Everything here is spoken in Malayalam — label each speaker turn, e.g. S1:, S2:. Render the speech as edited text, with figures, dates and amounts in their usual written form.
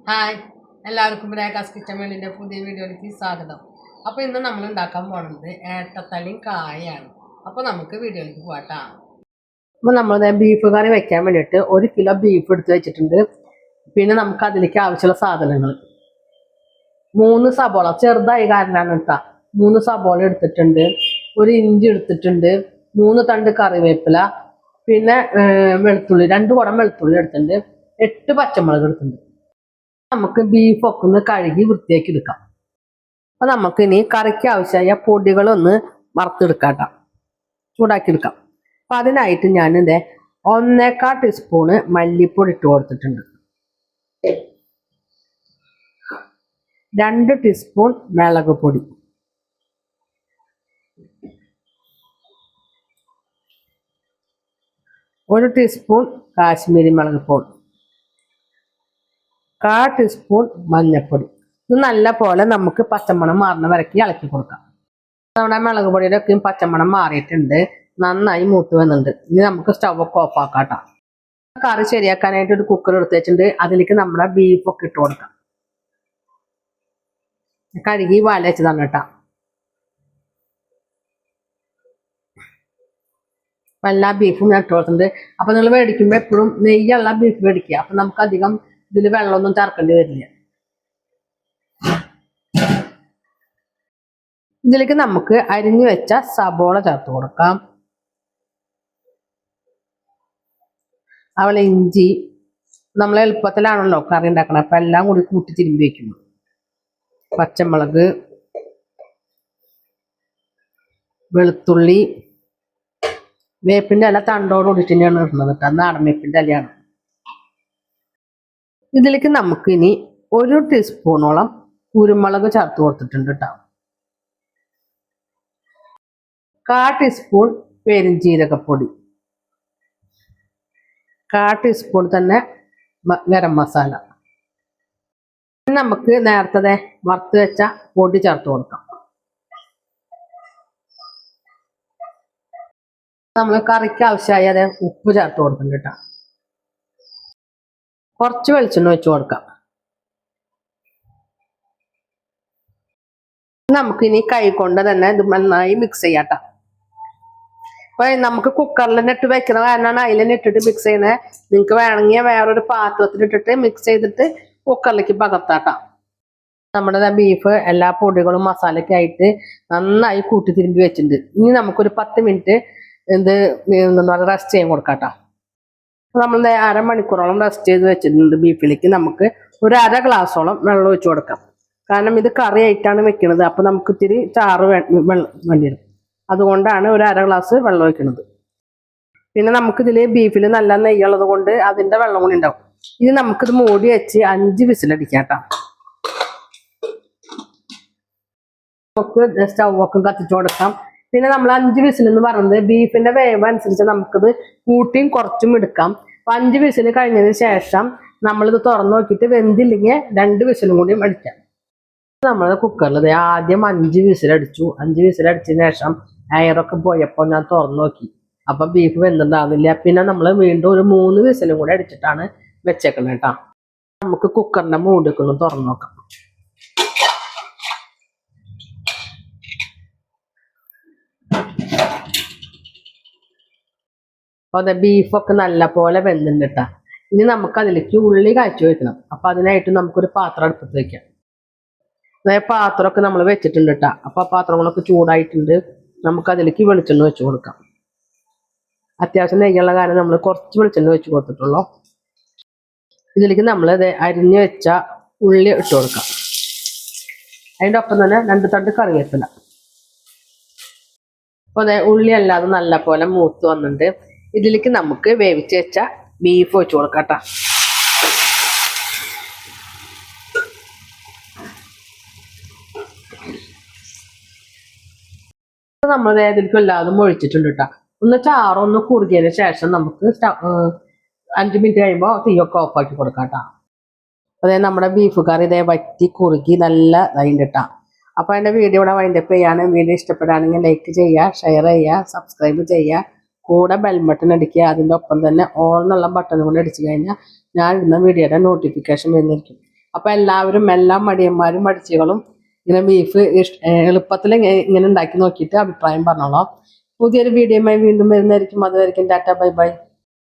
S1: ഹായ് എല്ലാവർക്കും രേഖാസ് കിച്ചൻ വേൾഡിൻ്റെ പുതിയ വീഡിയോയിലേക്ക് സ്വാഗതം. അപ്പോൾ ഇന്ന് നമ്മൾ ഉണ്ടാക്കാൻ പോകുന്നത് ഏട്ടത്തളിയും കായാണ്. അപ്പോൾ നമുക്ക് വീഡിയോയിലേക്ക് പോകാം. അപ്പോൾ നമ്മൾ ബീഫ് കറി വെക്കാൻ വേണ്ടിയിട്ട് 1 കിലോ ബീഫ് എടുത്ത് വെച്ചിട്ടുണ്ട്. പിന്നെ നമുക്ക് അതിലേക്ക് ആവശ്യമുള്ള സാധനങ്ങൾ 3 സബോള ചെറുതായി കാരണമാണ് കേട്ടോ. 3 സബോള എടുത്തിട്ടുണ്ട്, 1 ഇഞ്ചി എടുത്തിട്ടുണ്ട്, 3 തണ്ട് കറിവേപ്പില, പിന്നെ വെളുത്തുള്ളി 2 കുടം വെളുത്തുള്ളി എടുത്തിട്ടുണ്ട്, 8 പച്ചമുളക് എടുത്തിട്ടുണ്ട്. നമുക്ക് ബീഫൊക്കെ ഒന്ന് കഴുകി വൃത്തിയാക്കി എടുക്കാം. അപ്പൊ നമുക്ക് ഇനി കറിക്ക് ആവശ്യമായ പൊടികളൊന്ന് വറുത്തെടുക്കാം, ചൂടാക്കി എടുക്കാം. അപ്പൊ അതിനായിട്ട് ഞാൻ 1/4 ടീസ്പൂണ് മല്ലിപ്പൊടി ഇട്ട് കൊടുത്തിട്ടുണ്ട്, 2 ടീസ്പൂൺ മുളക് പൊടി, 1 ടീസ്പൂൺ കാശ്മീരി മുളക് പൊടി, 1/4 ടീസ്പൂൺ മഞ്ഞൾപ്പൊടി. ഇത് നല്ല പോലെ നമുക്ക് പച്ചമണം മാറുന്ന വരയ്ക്ക് ഇളക്കി കൊടുക്കാം. നമ്മുടെ മുളക് പൊടിയുടെ ഒക്കെയും പച്ചമണം മാറിയിട്ടുണ്ട്, നന്നായി മൂത്ത് വന്നിട്ടുണ്ട്. ഇനി നമുക്ക് സ്റ്റവ് ഒക്കെ ഓഫ് ആക്കാം. കറി ശരിയാക്കാനായിട്ട് ഒരു കുക്കർ എടുത്ത് വെച്ചിട്ടുണ്ട്. അതിലേക്ക് നമ്മുടെ ബീഫൊക്കെ ഇട്ട് കൊടുക്കാം. കഴുകി വാല വെച്ചതാണ് കേട്ടോ. എല്ലാ ബീഫും ഞാൻ ഇട്ട് കൊടുത്തിട്ടുണ്ട്. അപ്പൊ നിങ്ങൾ മേടിക്കുമ്പോൾ എപ്പോഴും നെയ്യുള്ള ബീഫ് മേടിക്കുക. അപ്പൊ നമുക്ക് അധികം ഇതിൽ വെള്ളമൊന്നും ചേർക്കേണ്ടി വരില്ല. ഇതിലേക്ക് നമുക്ക് അരിഞ്ഞു വെച്ച സബോള ചേർത്ത് കൊടുക്കാം. അതുപോലെ ഇഞ്ചി, നമ്മൾ എളുപ്പത്തിലാണല്ലോ കറി ഉണ്ടാക്കണം, അപ്പൊ എല്ലാം കൂടി കൂട്ടി തിരുമ്പി വെക്കുന്നു. പച്ചമുളക്, വെളുത്തുള്ളി, വേപ്പിന്റെ ഇല തണ്ടോട് കൂടിയിട്ട് തന്നെയാണ് ഇടുന്നത് കേട്ടോ, നാടൻ വേപ്പിന്റെ ഇലയാണ്. ഇതിലേക്ക് നമുക്ക് ഇനി 1 ടീസ്പൂണോളം കുരുമുളക് ചേർത്ത് കൊടുത്തിട്ടുണ്ട് കേട്ടോ, 1/4 ടീസ്പൂൺ പെരുംജീരകപ്പൊടി, 1/4 ടീസ്പൂൺ തന്നെ ഗരം മസാല. നമുക്ക് നേരത്തെ വറുത്ത് വെച്ച പൊടി ചേർത്ത് കൊടുക്കാം. നമ്മൾ കറിക്ക് ആവശ്യമായ ഉപ്പ് ചേർത്ത് കൊടുക്കുന്നുണ്ട് കേട്ടോ. കുറച്ച് വെളിച്ചെണ്ണ വെച്ച് കൊടുക്കാം. നമുക്കിനി കൈ കൊണ്ട് തന്നെ ഇത് നന്നായി മിക്സ് ചെയ്യാട്ടോ. അപ്പൊ നമുക്ക് കുക്കറിൽ ഇട്ട് വെക്കുന്ന കാരണമാണ് അതിൽ ഇട്ടിട്ട് മിക്സ് ചെയ്യുന്നത്. നിങ്ങൾക്ക് വേണമെങ്കിൽ വേറൊരു പാത്രത്തിൽ ഇട്ടിട്ട് മിക്സ് ചെയ്തിട്ട് കുക്കറിലേക്ക് പകർത്താട്ടോ. നമ്മുടെ ബീഫ് എല്ലാ പൊടികളും മസാലയൊക്കെ ആയിട്ട് നന്നായി കൂട്ടി തിരുമ്പി വെച്ചിട്ടുണ്ട്. ഇനി നമുക്കൊരു 10 മിനിറ്റ് റെസ്റ്റ് ചെയ്യാൻ കൊടുക്കാട്ടോ. നമ്മൾ 1/2 മണിക്കൂറോളം റെസ്റ്റ് ചെയ്ത് വെച്ചിട്ടുണ്ട്. ബീഫിലേക്ക് നമുക്ക് ഒരു 1/2 ഗ്ലാസോളം വെള്ളം ഒഴിച്ചു കൊടുക്കാം. കാരണം ഇത് കറി ആയിട്ടാണ് വെക്കുന്നത്. അപ്പൊ നമുക്ക് ഇത്തിരി ചാറ് വേണ്ടി വരും. അതുകൊണ്ടാണ് ഒരു 1/2 ഗ്ലാസ് വെള്ളം ഒഴിക്കുന്നത്. പിന്നെ നമുക്കിതിൽ ബീഫിൽ നല്ല നെയ്യുള്ളത് കൊണ്ട് അതിന്റെ വെള്ളം കൂടി ഉണ്ടാവും. ഇനി നമുക്കിത് മൂടി വെച്ച് 5 വിസിലടിക്കാട്ടോ. നമുക്ക് സ്റ്റൗവൊക്കെ കത്തിച്ചു കൊടുക്കാം. പിന്നെ നമ്മൾ 5 വിസിൽ എന്ന് പറയുന്നത് ബീഫിന്റെ വേവ് അനുസരിച്ച് നമുക്കിത് കൂട്ടിയും കുറച്ചും എടുക്കാം. 5 വിസിൽ കഴിഞ്ഞതിന് ശേഷം നമ്മളിത് തുറന്നു നോക്കിയിട്ട് വെന്തില്ലെങ്കിൽ 2 വിസിലും കൂടിയും അടിക്കാം. നമ്മൾ കുക്കറിൽ ആദ്യം 5 വിസിലടിച്ചു. 5 വിസിലടിച്ചതിന് ശേഷം എയറൊക്കെ പോയപ്പോൾ ഞാൻ തുറന്നു നോക്കി. അപ്പൊ ബീഫ് വെന്തുണ്ടാകുന്നില്ല. പിന്നെ നമ്മൾ വീണ്ടും ഒരു 3 വിസിലും കൂടെ അടിച്ചിട്ടാണ് വെച്ചേക്കുന്നത് കേട്ടോ. നമുക്ക് കുക്കറിന്റെ മൂടിയൊക്കെ ഒന്ന് തുറന്നു നോക്കാം. അപ്പൊ അത് ബീഫൊക്കെ നല്ല പോലെ വെന്തുണ്ട് കേട്ടോ. ഇനി നമുക്ക് അതിലേക്ക് ഉള്ളി കാച്ചി വെക്കണം. അപ്പൊ അതിനായിട്ട് നമുക്കൊരു പാത്രം അടുപ്പത്ത് വെക്കാം. പാത്രമൊക്കെ നമ്മൾ വെച്ചിട്ടുണ്ട് കേട്ടോ. അപ്പൊ ആ പാത്രങ്ങളൊക്കെ ചൂടായിട്ടുണ്ട്. നമുക്ക് അതിലേക്ക് വെളിച്ചെണ്ണ വെച്ച് കൊടുക്കാം. അത്യാവശ്യം നെയ്യുള്ള കാരണം നമ്മൾ കുറച്ച് വെളിച്ചെണ്ണ വെച്ച് കൊടുത്തിട്ടുള്ളൂ. ഇതിലേക്ക് നമ്മൾ അരിഞ്ഞു വെച്ച ഉള്ളി ഇട്ട് കൊടുക്കാം. അതിൻ്റെ ഒപ്പം തന്നെ 2 തണ്ട് കറിവേപ്പില. അപ്പൊ ഉള്ളി അല്ലാതെ നല്ല പോലെ മൂത്ത് വന്നിട്ടുണ്ട്. ഇതിലേക്ക് നമുക്ക് വേവിച്ച് വെച്ച ബീഫ് വെച്ച് കൊടുക്കാം കേട്ടോ. നമ്മൾ ഇതിലേക്ക് എല്ലാതും ഒഴിച്ചിട്ടുണ്ട് കേട്ടോ. ഒന്ന് ചാറൊന്ന് കുറുകിയതിന് ശേഷം നമുക്ക് 5 മിനിറ്റ് കഴിയുമ്പോൾ തീയൊക്കെ ഓഫാക്കി കൊടുക്കാം കേട്ടോ. അതായത് നമ്മുടെ ബീഫ് കറി വറ്റി കുറുകി നല്ല ഇതായിട്ട് കേട്ടോ. അപ്പൊ എൻ്റെ വീഡിയോ ഇവിടെ വൈൻഡപ്പ് ചെയ്യാണ്. വീഡിയോ ഇഷ്ടപ്പെടുകയാണെങ്കിൽ ലൈക്ക് ചെയ്യുക, ഷെയർ ചെയ്യുക, സബ്സ്ക്രൈബ് ചെയ്യുക, കൂടെ ബെൽ ബട്ടൺ അടിക്കുക. അതിൻ്റെ ഒപ്പം തന്നെ ഓൾ എന്നുള്ള ബട്ടൺ കൂടെ അടിച്ചു കഴിഞ്ഞാൽ ഞാൻ ഇടുന്ന വീഡിയോയുടെ നോട്ടിഫിക്കേഷൻ വരുന്നിരിക്കും. അപ്പോൾ എല്ലാവരും എല്ലാ മടിയന്മാരും മടിച്ചുകളും ഇങ്ങനെ ബീഫ് എളുപ്പത്തിൽ ഇങ്ങനെ ഉണ്ടാക്കി നോക്കിയിട്ട് അഭിപ്രായം പറഞ്ഞോളാം. പുതിയൊരു വീഡിയോയുമായി വീണ്ടും വരുന്നതായിരിക്കും. അതുവരെയും ടാറ്റ ബൈ ബൈ.